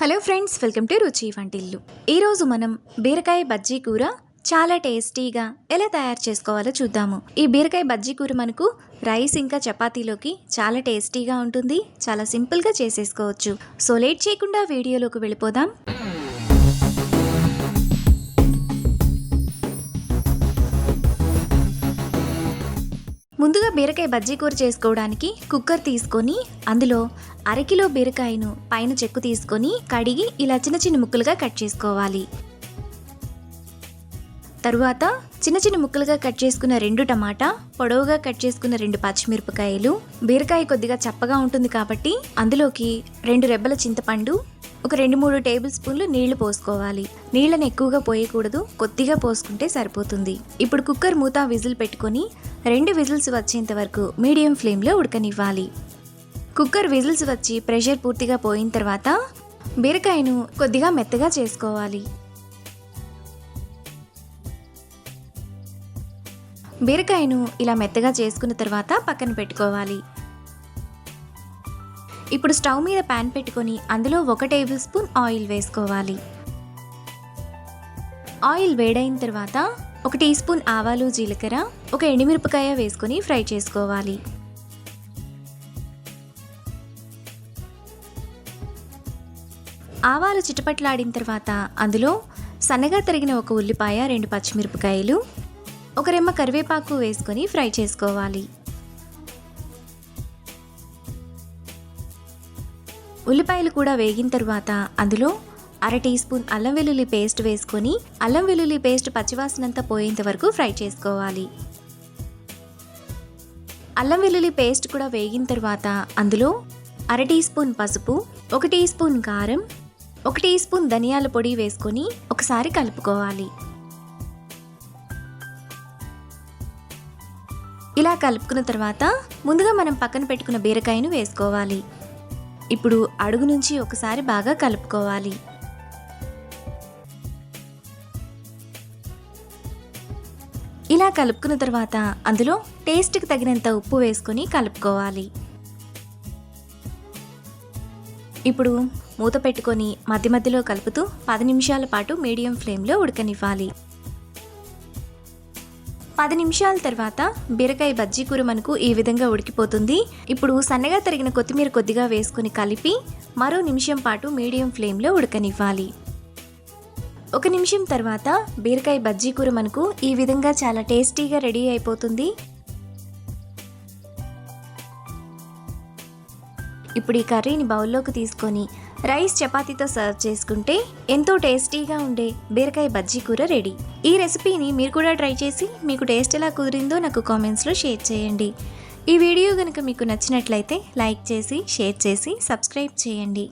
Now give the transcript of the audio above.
Hello friends, welcome to రుచి వంటిల్లు. ఈరోజు మనం బీరకాయ బజ్జీ కూర చాలా టేస్టీగా ఎలా తయారు చేసుకోవాలో చూద్దాము. ఈ బీరకాయ బజ్జీ కూర మనకు రైస్ ఇంకా చపాతీలోకి చాలా టేస్టీగా ఉంటుంది. చాలా సింపుల్గా చేసేసుకోవచ్చు. సో లేట్ చేయకుండా వీడియోలోకి వెళ్ళిపోదాం. ముందుగా బీరకాయ బజ్జీ కూర చేసుకోవడానికి కుక్కర్ తీసుకొని అందులో అరకిలో బీరకాయను పైన చెక్కు తీసుకొని కడిగి ఇలా చిన్న చిన్న ముక్కలుగా కట్ చేసుకోవాలి. తరువాత చిన్న చిన్న ముక్కలుగా కట్ చేసుకున్న 2 టమాటా, పొడవుగా కట్ చేసుకున్న 2 పచ్చిమిరపకాయలు. బీరకాయ కొద్దిగా చప్పగా ఉంటుంది కాబట్టి అందులోకి 2 రెబ్బల చింతపండు, ఒక 2-3 టేబుల్ స్పూన్లు నీళ్లు పోసుకోవాలి. నీళ్ళని ఎక్కువగా పోయకూడదు, కొద్దిగా పోసుకుంటే సరిపోతుంది. ఇప్పుడు కుక్కర్ మూత విజిల్ పెట్టుకొని 2 విజిల్స్ వచ్చేంత వరకు మీడియం ఫ్లేమ్లో ఉడకనివ్వాలి. కుక్కర్ విజిల్స్ వచ్చి ప్రెషర్ పూర్తిగా పోయిన తర్వాత బీరకాయను కొద్దిగా మెత్తగా చేసుకోవాలి. బీరకాయను ఇలా మెత్తగా చేసుకున్న తర్వాత పక్కన పెట్టుకోవాలి. ఇప్పుడు స్టవ్ మీద ప్యాన్ పెట్టుకొని అందులో 1 టేబుల్ స్పూన్ ఆయిల్ వేసుకోవాలి. ఆయిల్ వేడైన తర్వాత 1 టీ స్పూన్ ఆవాలు, జీలకర్ర, ఒక ఎండుమిరపకాయ వేసుకొని ఫ్రై చేసుకోవాలి. ఆవాలు చిటపట్లాడిన తర్వాత అందులో సన్నగా తరిగిన 1 ఉల్లిపాయ, 2 పచ్చిమిరపకాయలు, 1 రెమ్మ కరివేపాకు వేసుకొని ఫ్రై చేసుకోవాలి. ఉల్లిపాయలు కూడా వేగిన తర్వాత అందులో 1/2 టీ స్పూన్ అల్లం వెల్లుల్లి పేస్ట్ వేసుకొని అల్లం వెల్లుల్లి పేస్ట్ పచ్చివాసనంతా పోయేంత వరకు ఫ్రై చేసుకోవాలి. అల్లం వెల్లుల్లి పేస్ట్ కూడా వేగిన తర్వాత అందులో 1/2 టీ స్పూన్ పసుపు, 1 టీ స్పూన్ కారం, 1 టీ స్పూన్ ధనియాల పొడి వేసుకొని ఒకసారి కలుపుకోవాలి. ఇలా కలుపుకున్న తర్వాత ముందుగా మనం పక్కన పెట్టుకున్న బీరకాయను వేసుకోవాలి. ఇప్పుడు అడుగు నుంచి ఒకసారి బాగా కలుపుకోవాలి. ఇలా కలుపుకున్న తర్వాత అందులో టేస్ట్కి తగినంత ఉప్పు వేసుకొని కలుపుకోవాలి. ఇప్పుడు మూత పెట్టుకొని మధ్య మధ్యలో కలుపుతూ 10 నిమిషాల పాటు మీడియం ఫ్లేమ్లో ఉడకనివ్వాలి. 10 నిమిషాల తర్వాత బీరకాయ బజ్జీ కూర మనకు ఈ విధంగా ఉడికిపోతుంది. ఇప్పుడు సన్నగా తరిగిన కొత్తిమీర కొద్దిగా వేసుకుని కలిపి మరో నిమిషం పాటు మీడియం ఫ్లేమ్లో ఉడకనివ్వాలి. 1 నిమిషం తర్వాత బీరకాయ బజ్జీ కూర మనకు ఈ విధంగా చాలా టేస్టీగా రెడీ అయిపోతుంది. ఇప్పుడు ఈ కర్రీని బౌల్లోకి తీసుకొని రైస్ చపాతీతో సర్వ్ చేసుకుంటే ఎంతో టేస్టీగా ఉండే బీరకాయ బజ్జీ కూర రెడీ. ఈ రెసిపీని మీరు కూడా ట్రై చేసి మీకు టేస్ట్ ఎలా కుదిరిందో నాకు కామెంట్స్లో షేర్ చేయండి. ఈ వీడియో కనుక మీకు నచ్చినట్లయితే లైక్ చేసి, షేర్ చేసి, సబ్స్క్రైబ్ చేయండి.